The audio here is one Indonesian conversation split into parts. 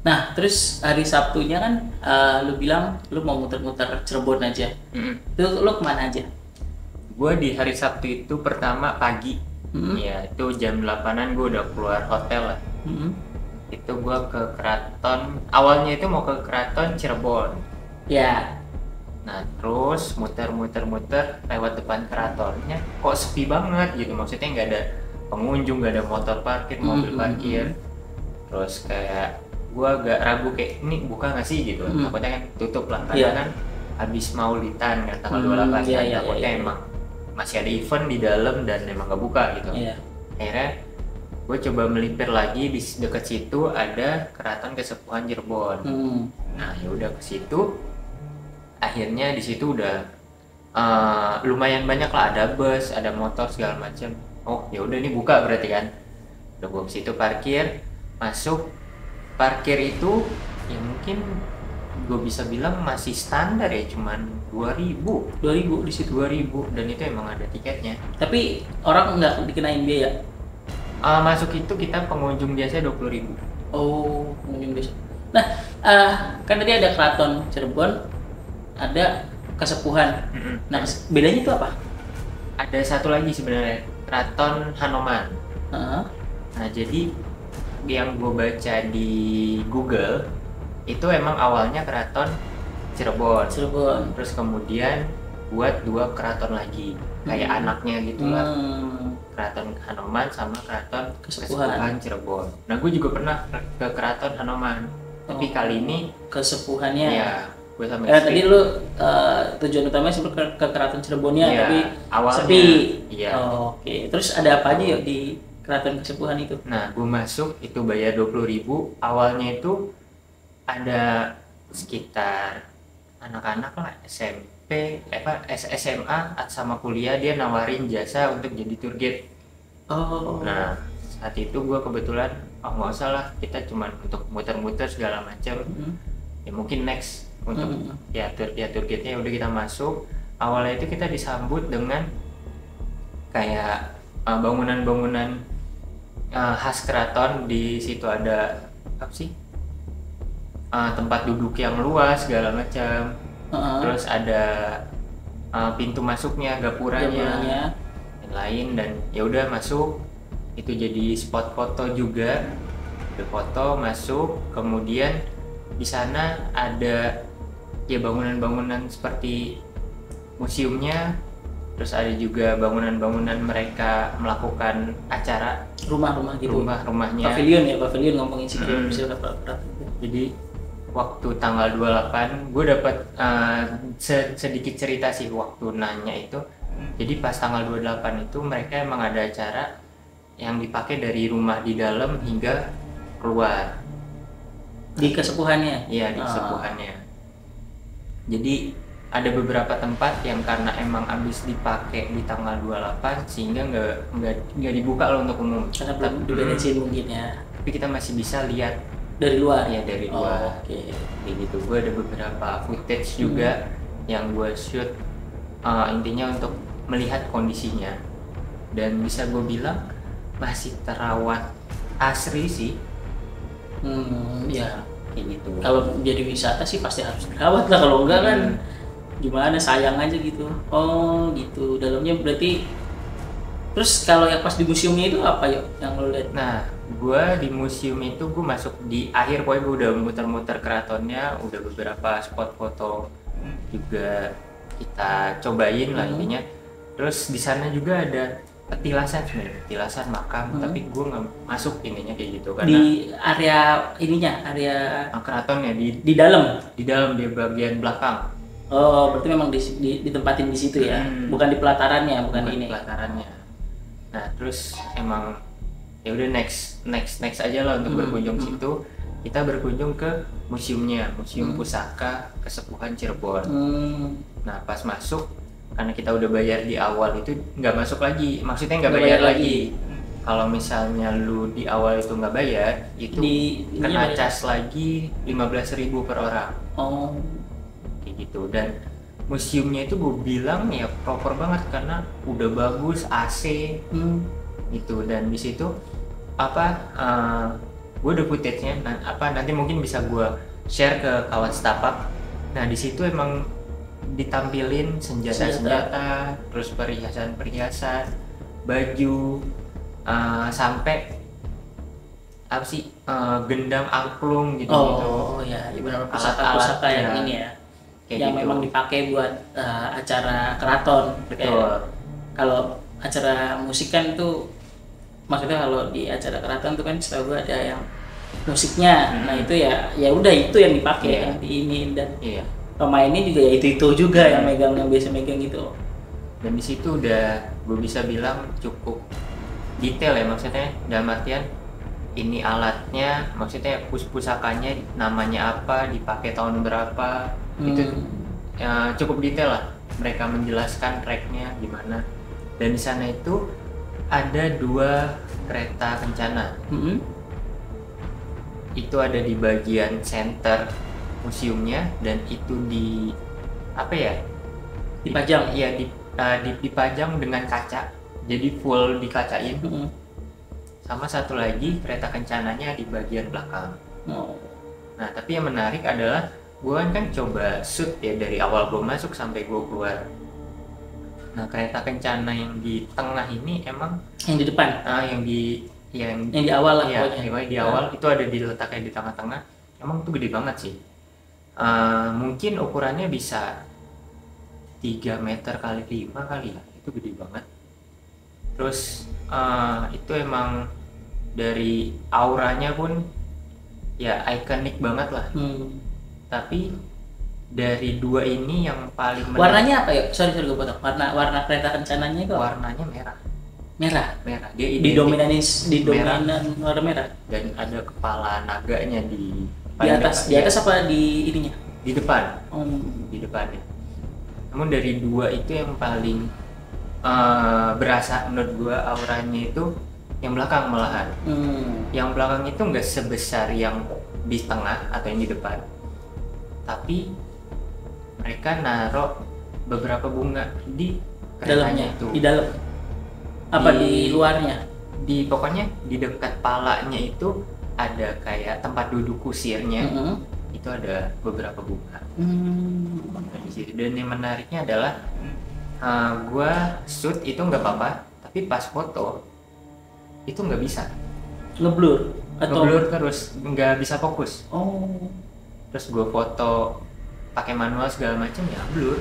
Nah, terus hari Sabtunya kan lu bilang lu mau muter-muter Cirebon aja. Itu lu kemana aja? Gue di hari Sabtu itu pertama pagi, ya itu jam 8-an gue udah keluar hotel lah. Itu gue ke Keraton, awalnya itu mau ke Keraton Cirebon. Ya. Nah terus muter lewat depan keratonnya, kok sepi banget gitu, maksudnya nggak ada pengunjung, nggak ada motor parkir, mobil parkir. Terus kayak gue agak ragu kayak ini buka nggak sih gitu, takutnya kan tutup lah karena kan habis Maulidan kan tanggal 28 kan, takutnya emang masih ada event di dalam dan emang nggak buka gitu. Akhirnya gue coba melipir lagi, di dekat situ ada Keraton Kesepuhan Cirebon. Nah ya udah ke situ, akhirnya di situ udah lumayan banyak lah, ada bus, ada motor segala macam. Oh ya udah ini buka berarti kan. Udah gue ke situ parkir, masuk. Parkir itu ya mungkin gue bisa bilang masih standar ya, cuman 2000 di situ. 2000 dan itu emang ada tiketnya. Tapi orang nggak dikenain biaya? Masuk itu kita pengunjung biasa 20.000. Oh, pengunjung biasa. Nah, kan tadi ada Keraton Cirebon, ada Kesepuhan. Nah, bedanya itu apa? Ada satu lagi sebenarnya, Keraton Hanoman. Nah, jadi yang gue baca di Google itu emang awalnya Keraton Cirebon. Terus kemudian buat 2 keraton lagi, kayak anaknya gitu lah. Keraton Hanoman sama Keraton Kesepuhan Cirebon. Nah, gue juga pernah ke Keraton Hanoman, tapi kali ini Kesepuhannya. Ya, gue sama tadi lu tujuan utamanya sebenarnya ke Keraton Cirebonnya, tapi awalnya sepi. Iya. Oke. Terus ada apa aja yuk di Keraton Kesepuhan itu? Nah, gue masuk itu bayar 20.000. Awalnya itu ada sekitar anak-anak lah, SMP, SMA sama kuliah, dia nawarin jasa untuk jadi tour guide. Nah, saat itu gue kebetulan nggak usah lah, kita cuman untuk muter-muter segala macam. Ya mungkin next untuk tour guide-nya udah kita masuk. Awalnya itu kita disambut dengan kayak bangunan-bangunan khas keraton. Di situ ada apa sih, tempat duduk yang luas segala macam. Terus ada pintu masuknya, gapuranya, dan lain. Dan ya udah masuk, itu jadi spot foto juga. Udah foto masuk, kemudian di sana ada ya bangunan-bangunan seperti museumnya. Terus ada juga bangunan-bangunan mereka melakukan acara, rumah-rumah gitu, rumah-rumahnya, pavilion ngomongin sih. Jadi waktu tanggal 28 gue dapat sedikit cerita sih waktu nanya itu. Jadi pas tanggal 28 itu mereka emang ada acara yang dipakai dari rumah di dalam hingga keluar di Kesepuhannya. Iya, di Kesepuhannya. Jadi ada beberapa tempat yang karena emang habis dipakai di tanggal 28 sehingga nggak dibuka loh untuk umum. Karena belum diberesin mungkin ya. Tapi kita masih bisa lihat dari luar. Ya, dari luar. Oke. Kayak gitu. Gue ada beberapa footage juga yang gue shoot, intinya untuk melihat kondisinya. Dan bisa gue bilang masih terawat asri sih. Ya kayak gitu. Kalau jadi wisata sih pasti harus dirawat lah, kalau enggak kan gimana, sayang aja gitu. Oh gitu, dalamnya berarti. Terus kalau yang pas di museumnya itu apa yuk yang lo lihat? Nah, gue di museum itu gue masuk di akhir, pokoknya gue udah muter-muter keratonnya, udah beberapa spot foto juga kita cobain lah intinya. Terus di sana juga ada petilasan makam, tapi gue nggak masuk ininya kayak gitu karena di area keratonnya di dalam di bagian belakang. Oh, berarti memang ditempatin di situ ya, bukan di pelatarannya, bukan ini. Pelatarannya. Nah, terus emang ya udah next aja lah untuk berkunjung situ. Kita berkunjung ke museumnya, Museum Pusaka Kesepuhan Cirebon. Nah, pas masuk, karena kita udah bayar di awal itu nggak masuk lagi, maksudnya nggak bayar lagi. Kalau misalnya lu di awal itu nggak bayar, itu kena cas lagi 15.000 per orang. Kayak gitu. Dan museumnya itu gue bilang ya proper banget karena udah bagus, AC gitu. Dan di situ gue udah footage-nya. Nanti mungkin bisa gue share ke kawan setapak. Nah di situ emang ditampilin senjata-senjata, terus perhiasan-perhiasan, baju, sampai apa sih, gendang, angklung gitu. Oh ya, benar, pusaka-pusaka yang ya, ini ya, kayak yang gitu. memang dipakai buat acara keraton. Betul. Kalau acara musik kan tuh, maksudnya kalau di acara keraton tuh kan setahu gue ada yang musiknya. Nah itu ya udah itu yang dipakai, yang di ini, dan pemainnya juga ya itu juga yang megang, yang biasa megang gitu. Dan di situ udah gue bisa bilang cukup detail ya, maksudnya dalam artian ini alatnya, maksudnya pusakanya namanya apa, dipakai tahun berapa, itu cukup detail lah. Mereka menjelaskan tracknya gimana. Dan di sana itu ada 2 kereta kencana. Itu ada di bagian center museumnya, dan itu di apa ya? Dipajang. Iya, dipajang dengan kaca. Jadi full dikacain. Sama satu lagi kereta kencananya di bagian belakang. Nah, tapi yang menarik adalah gue kan coba shoot ya dari awal gue masuk sampai gue keluar. Nah, kereta kencana yang di tengah ini emang yang di depan. Yang di awal lah pokoknya. Di awal itu ada diletaknya di tengah-tengah. Emang tuh gede banget sih. Mungkin ukurannya bisa 3 meter kali 5 kali ya. Itu gede banget. Terus itu emang dari auranya pun ya ikonik banget lah. Tapi dari 2 ini yang paling menarik. Warnanya apa ya? Sorry gue potong. Warna kereta kencananya itu warnanya merah. Dia didominan warna merah. Dan ada kepala naganya di atas. Di atas apa di ininya? Di depan. Di depannya. Namun dari 2 itu yang paling berasa menurut gua auranya itu yang belakang malahan. Yang belakang itu nggak sebesar yang di tengah atau yang di depan, tapi mereka naruh beberapa bunga di keretanya itu. Di dalam apa di luarnya? Pokoknya di dekat palanya itu ada kayak tempat duduk kusirnya. Itu ada beberapa bunga. Dan yang menariknya adalah gue shoot itu nggak apa-apa, tapi pas foto itu nggak bisa, ngeblur terus nggak bisa fokus. Terus gue foto pakai manual segala macam ya blur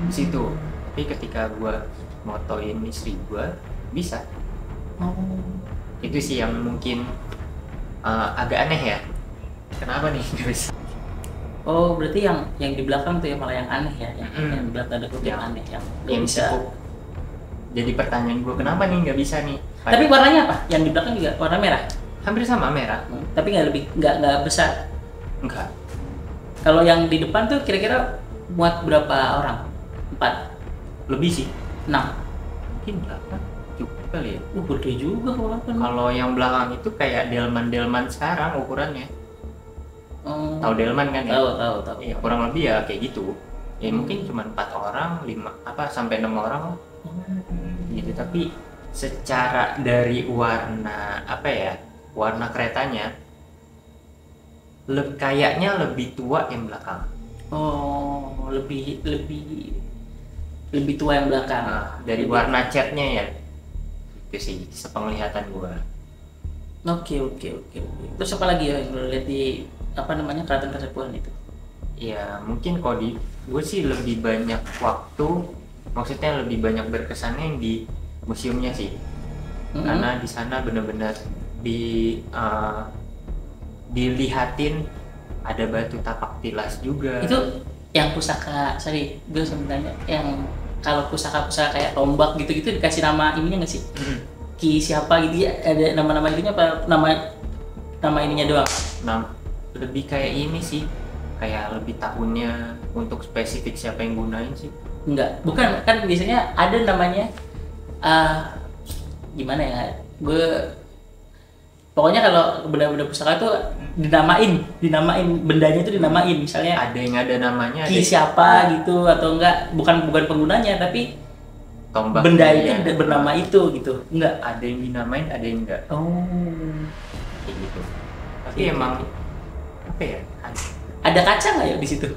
di situ. Tapi ketika gue motoin istri gue bisa. Itu sih yang mungkin agak aneh ya, kenapa nih nggak bisa. Berarti yang di belakang tuh ya malah yang aneh ya, yang di belakang ada yang aneh, yang bisa. Jadi pertanyaan gue, kenapa nih nggak bisa nih? Tapi warnanya apa? Yang di belakang juga warna merah? Hampir sama merah. Tapi nggak besar? Enggak. Kalau yang di depan tuh kira-kira muat berapa orang? 4? Lebih sih. 6? Mungkin 8 cukup kali ya. Gede juga kalau 8. Kalau yang belakang itu kayak delman sekarang ukurannya. Tahu delman kan ya? Tahu. Ya, kurang lebih ya kayak gitu. Ya mungkin cuma 4 orang, 5 sampai 6 orang lah. Gitu. Tapi secara dari warna warna keretanya kayaknya lebih tua yang belakang. Lebih tua yang belakang. Dari warna catnya ya. Itu sih sepenglihatan gua. Oke. Terus apa lagi ya yang lo lihat di Keraton Kasepuhan itu? Ya mungkin kalau di gue sih lebih banyak waktu, maksudnya lebih banyak berkesannya yang di museumnya sih. Karena di sana benar-benar dilihatin ada batu tapak tilas juga. Itu yang pusaka, gue sebenarnya yang kalau pusaka-pusaka kayak tombak gitu-gitu dikasih nama ininya nggak sih? Ki siapa gitu ya, ada nama-nama itunya apa nama ininya doang? Lebih kayak ini sih, kayak lebih tahunnya untuk spesifik siapa yang gunain sih. Enggak, bukan, kan biasanya ada namanya gimana ya, pokoknya kalau benda-benda pusaka tuh dinamain bendanya itu dinamain, misalnya ada yang ada namanya Ki siapa gitu, atau enggak bukan penggunanya tapi tombak benda itu bernama itu gitu. Enggak, ada yang dinamain, ada yang enggak. Kayak gitu. Tapi emang apa ya? Ada kaca nggak ya di situ?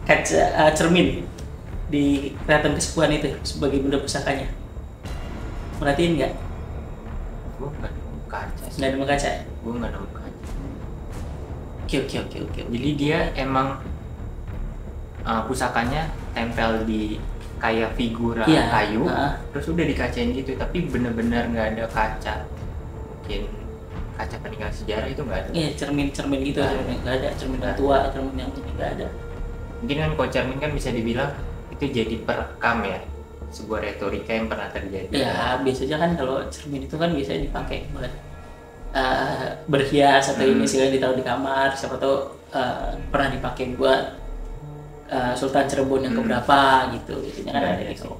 Kaca cermin di Keraton Kesepuhan itu sebagai benda pusakanya. Perhatiin nggak? Gue nggak nemu kaca sih. Nggak nemu kaca. Gue nggak nemu kaca. Oke. Jadi dia emang pusakanya tempel di kayak figura kayu, terus udah dikacain gitu, tapi bener-bener nggak ada kaca. Mungkin kaca peninggalan sejarah itu nggak ada. Iya, cermin gitu, nggak ada cermin yang tua, cermin yang ini nggak ada. Mungkin kan kalau cermin kan bisa dibilang itu jadi perekam ya, sebuah retorika yang pernah terjadi. Ya biasanya kan kalau cermin itu kan biasanya dipakai buat berhias atau ini sih ditaruh di kamar, siapa tahu pernah dipakai buat Sultan Cirebon yang keberapa gitu, biasanya kan ada gitu.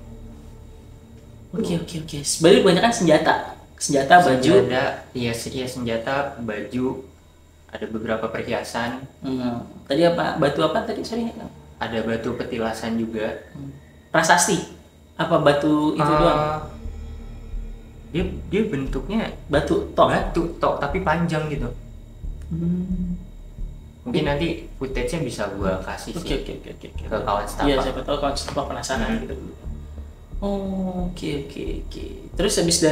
Oke. Sebenarnya banyak kan senjata, baju. Iya senjata, baju, ada beberapa perhiasan. Tadi apa? Batu apa tadi? Sorry. Ada batu petilasan juga. Prasasti? Apa batu itu doang? Dia bentuknya batu tok tapi panjang gitu. Mungkin nanti footage-nya bisa gua kasih sih ke kawan setapak. Iya, siapa tahu kawan setapak penasaran gitu. Oke. Terus habis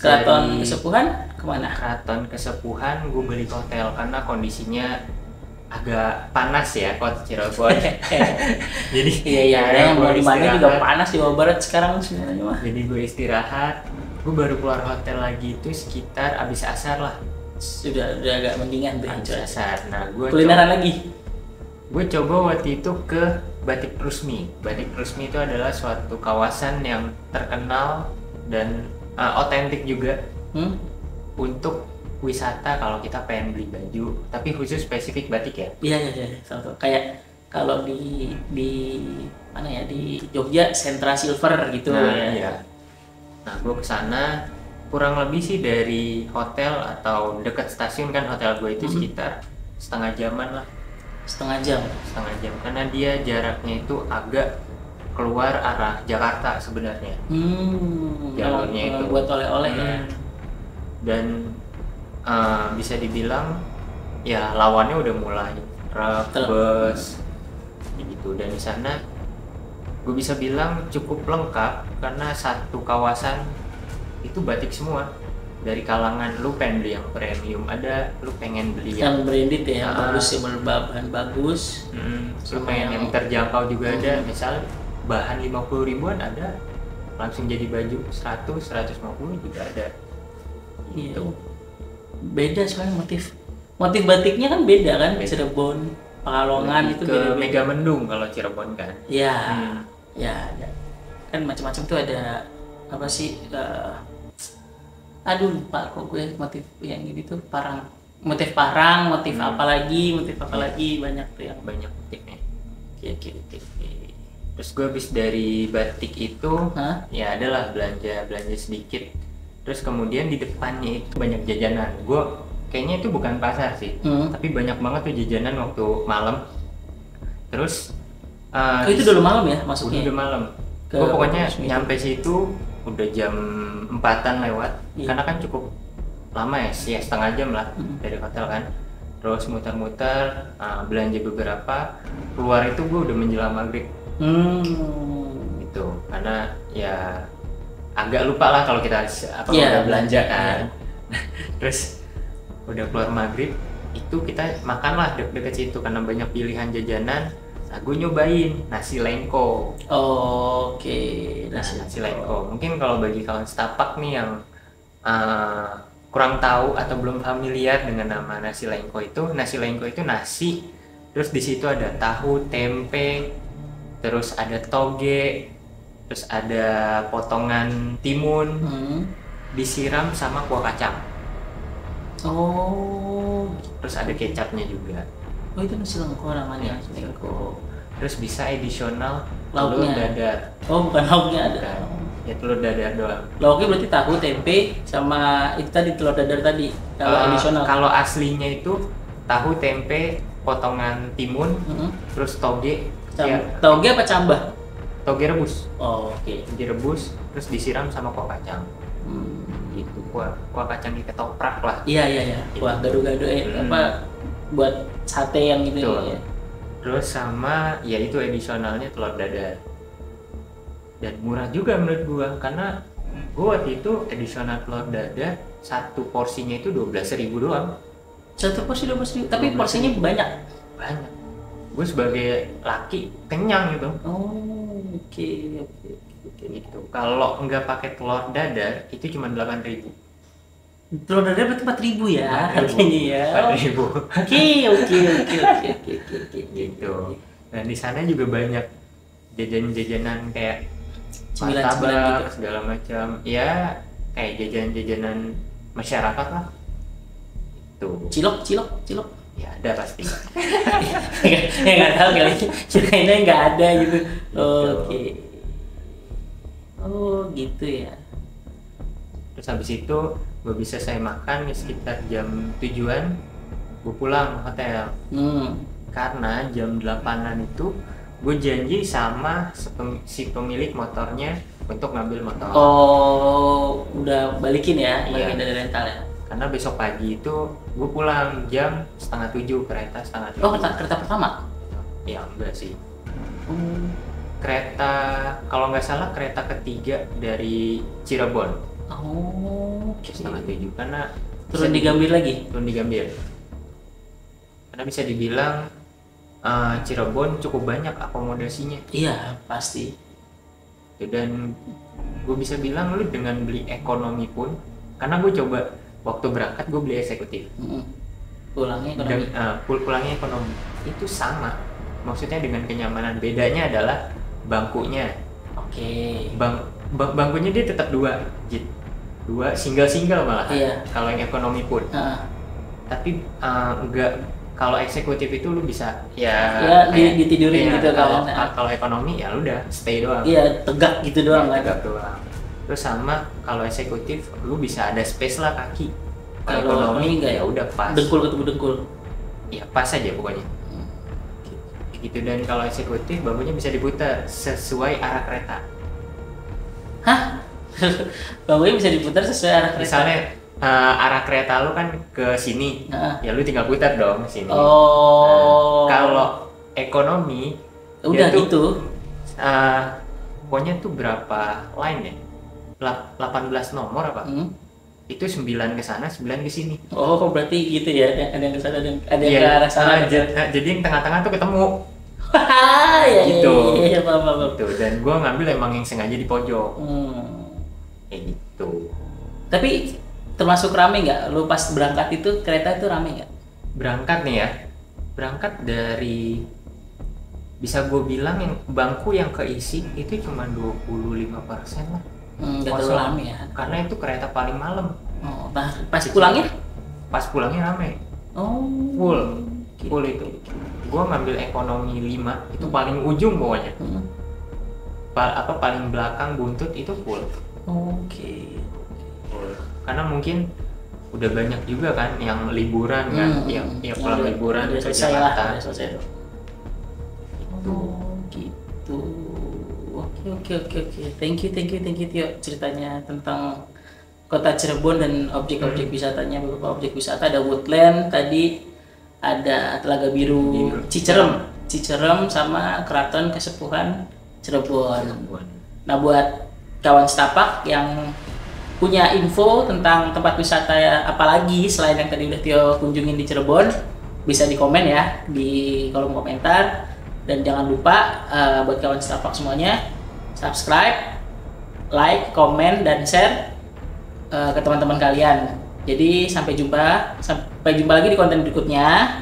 Keraton Kesepuhan kemana? Keraton Kesepuhan gue beli hotel karena kondisinya agak panas ya kota Cirebon. Jadi iya mau di mana juga panas di Jawa Barat sekarang sebenarnya mah. Jadi gue istirahat, gue baru keluar hotel lagi itu sekitar abis asar lah. Sudah agak mendingan tuh abis asar. Nah gue kulineran lagi. Gue coba waktu itu ke Batik Rusmi. Batik Rusmi itu adalah suatu kawasan yang terkenal dan otentik juga untuk wisata kalau kita pengen beli baju, tapi khusus spesifik batik ya. Iya. Kayak kalau di mana ya, di Jogja Sentra Silver gitu. Iya. Nah, gue kesana kurang lebih sih dari hotel atau dekat stasiun kan hotel gue itu sekitar setengah jaman lah. Setengah jam karena dia jaraknya itu agak keluar arah Jakarta sebenarnya. Jalurnya itu buat oleh-oleh ya. Dan bisa dibilang ya lawannya udah mulai truk, bus gitu. Dan di sana gue bisa bilang cukup lengkap karena satu kawasan itu batik semua. Dari kalangan lu pengen beli yang premium ada, lu pengen beli yang branded ya, yang bagus ya, berbahan bagus. Lu pengen yang terjangkau juga ada, misal bahan 50 ribuan ada, langsung jadi baju 100-150 juga ada. Gitu. Beda soalnya motif batiknya kan beda kan, Cirebon, Pekalongan itu ke beda. Megamendung kalau Cirebon kan. Ya ada. Kan macam-macam tuh ada apa sih? Aduh lupa kok gue motif yang ini tuh motif parang, motif apa lagi banyak tuh yang banyak motifnya. Oke. Terus gue habis dari batik itu ya adalah belanja sedikit. Terus kemudian di depannya itu banyak jajanan. Gue kayaknya itu bukan pasar sih, tapi banyak banget tuh jajanan waktu malam. Terus itu udah malam ya masuknya? Udah malam. Gue pokoknya nyampe situ udah jam 4-an lewat, karena kan cukup lama ya, setengah jam lah dari hotel kan. Terus muter-muter, belanja beberapa, keluar itu gue udah menjelang maghrib. Gitu, karena ya agak lupa lah kalau kita udah belanja kan. Terus udah keluar maghrib itu kita makan lah deket situ karena banyak pilihan jajanan. Nah, gue nyobain nasi lengko. Oke. Nasi lengko. Mungkin kalau bagi kawan setapak nih yang kurang tahu atau belum familiar dengan nama nasi lengko itu nasi. Terus di situ ada tahu, tempe, terus ada toge, terus ada potongan timun, disiram sama kuah kacang. Terus ada kecapnya juga. Oh itu nasi lengko namanya, nasi lengko. Terus bisa additional telur dadar. Oh bukan lauknya ada. Ya telur dadar doang. Lauknya berarti tahu, tempe, sama itu tadi telur dadar tadi. Kalau additional. Kalau aslinya itu tahu, tempe, potongan timun, terus toge. Toge apa cambah? Toge rebus. Oke. Direbus terus disiram sama kuah kacang. Gitu. kuah kacang ketoprak lah. Iya. Kuah gado-gado apa buat sate yang gitu ya. Terus sama ya itu additionalnya telur dadar. Dan murah juga menurut gua karena gua waktu itu additional telur dadar satu porsinya itu 12.000 doang. Satu porsi 12.000, tapi porsinya banyak. Gue sebagai laki kenyang gitu. Oke. Gitu. Kalau nggak pakai telur dadar itu cuma 8.000. Telur dadar berarti 4.000 ya harganya ya. 4.000. Oke. Gitu. Dan di sana juga banyak jajanan-jajanan kayak cemilan-cemilan gitu. segala macam. Ya kayak jajanan-jajanan masyarakat lah. Tuh. Cilok. Ya ada pasti. Nggak tahu kali. Kirainnya nggak ada gitu. Oke. Oh gitu ya. Terus habis itu gue bisa saya makan ya sekitar jam 7-an gue pulang ke hotel. Karena jam 8-an itu gue janji sama si pemilik motornya untuk ngambil motor. Oh, udah balikin ya, balikin dari rental ya. Karena besok pagi itu gue pulang jam 6:30, kereta 6:30. Oh, kereta pertama? Ya enggak sih. Kereta, kalau nggak salah kereta ketiga dari Cirebon. Oh, 6:30 karena turun di Gambir lagi? Turun di Gambir. Karena bisa dibilang Cirebon cukup banyak akomodasinya. Iya, pasti. Dan gue bisa bilang lu dengan beli ekonomi pun, karena gue coba waktu berangkat gue beli eksekutif. Pulangnya ekonomi. Pulangnya ekonomi itu sama. Maksudnya dengan kenyamanan. Bedanya adalah bangkunya. Oke. Bangkunya dia tetap dua single malah. Iya. Kalau yang ekonomi pun. Tapi enggak. Kalau eksekutif itu lu bisa ditidurin gitu. Kalau ekonomi ya lu udah stay doang. Iya, tegak gitu doang kan. Tegak doang. Terus sama kalau eksekutif lu bisa ada space lah kaki. Kalau ekonomi enggak ya udah pas. Dengkul ketemu dengkul. Ya pas aja pokoknya. Gitu. Dan kalau eksekutif bangkunya bisa diputar sesuai arah kereta. Hah? Bangkunya bisa diputar sesuai arah kereta? Misalnya arah kereta lu kan ke sini, ya lu tinggal putar dong sini. Kalau ekonomi udah gitu. Pokoknya tuh berapa line ya? 18 nomor apa? Itu 9 ke sana, 9 ke sini. Oh, berarti gitu ya. Ada yang ke sana, ada yang ke arah sana. Jadi yang tengah-tengah tuh ketemu. Ya, gitu. Iya, paham. Gitu. Dan gua ngambil emang yang sengaja di pojok. Kayak gitu. Tapi termasuk rame nggak? Lu pas berangkat itu kereta itu rame nggak? Berangkat nih ya. Berangkat dari bisa gue bilang yang bangku yang keisi itu cuma 25% lah. Nggak terlalu rame ya. Karena itu kereta paling malam. Nah, pas pulangnya? Pas pulangnya rame. Full itu. Gue ngambil ekonomi 5 itu paling ujung pokoknya. Paling belakang buntut itu full. Oke. Karena mungkin udah banyak juga kan yang liburan kan, yang pulang liburan ke Jakarta. Gitu. Oke. Thank you Tio ceritanya tentang kota Cirebon dan objek-objek wisatanya. Beberapa objek wisata, ada Woodland tadi, ada Telaga Biru Cicerem sama Keraton Kesepuhan Cirebon. Nah, buat kawan setapak yang punya info tentang tempat wisata apalagi selain yang tadi udah Tio kunjungin di Cirebon, bisa di komen ya di kolom komentar. Dan jangan lupa buat kawan setapak semuanya, subscribe, like, komen, dan share ke teman-teman kalian. Jadi sampai jumpa lagi di konten berikutnya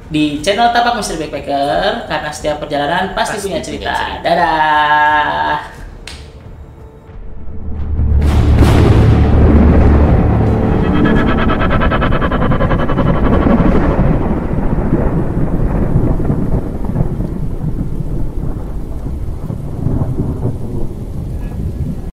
di channel Tapak Misteri Backpacker, karena setiap perjalanan pasti punya cerita. Dadah.